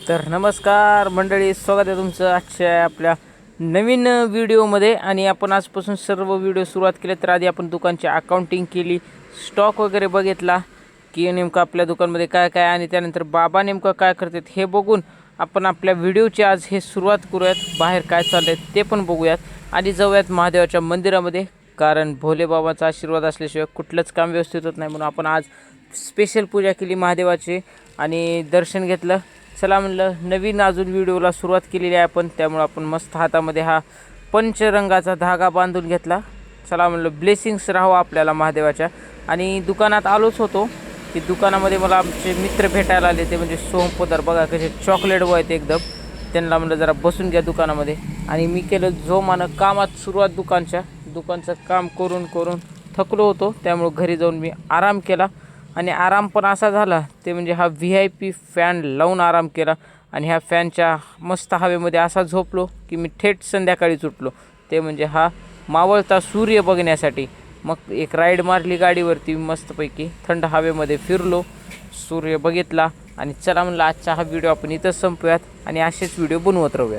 तर नमस्कार मंडळी, स्वागत आहे तुमचं आजच्या आपल्या नवीन व्हिडिओमध्ये. आणि आपण आजपासून सर्व व्हिडिओ सुरुवात केले. तर आधी आपण दुकानची अकाउंटिंग केली, स्टॉक वगैरे बघितला की नेमकं आपल्या दुकानमध्ये काय काय, आणि त्यानंतर बाबा नेमकं काय करतात हे बघून आपण आपल्या व्हिडिओची आज हे सुरुवात करूयात. बाहेर काय चाललं आहे ते पण बघूयात आणि जाऊयात महादेवाच्या मंदिरामध्ये, कारण भोलेबाबाचा आशीर्वाद असल्याशिवाय कुठलंच काम व्यवस्थित होत नाही. म्हणून आपण आज स्पेशल पूजा केली महादेवाची आणि दर्शन घेतलं. चला म्हणलं, नवीन अजून व्हिडिओला सुरुवात केलेली आहे आपण, त्यामुळे आपण मस्त हातामध्ये हा पंचरंगाचा धागा बांधून घेतला. चला म्हणलं, ब्लेसिंग्स राहावं आपल्याला महादेवाच्या. आणि दुकानात आलोच होतो की दुकानामध्ये मला आमचे मित्र भेटायला आले, ते म्हणजे सोमपदर. बघा कसे चॉकलेट बॉय आहेत एकदम. त्यांना म्हणलं जरा बसून घ्या दुकानामध्ये. आणि मी केलं जोमानं कामात सुरुवात. दुकानचं काम करून करून थकलो होतो, त्यामुळे घरी जाऊन मी आराम केला. आणि आराम पण असा झाला ते म्हणजे हा VIP फॅन लावून आराम केला. आणि ह्या फॅनच्या मस्त हवेमध्ये असा झोपलो की मी थेट संध्याकाळीच उठलो, ते म्हणजे हा मावळता सूर्य बघण्यासाठी. मग एक राईड मारली गाडीवरती, मस्तपैकी थंड हवेमध्ये फिरलो, सूर्य बघितला. आणि चला म्हणलं, आजचा हा व्हिडिओ आपण इथंच संपवूयात आणि असेच व्हिडिओ बनवत राहूयात.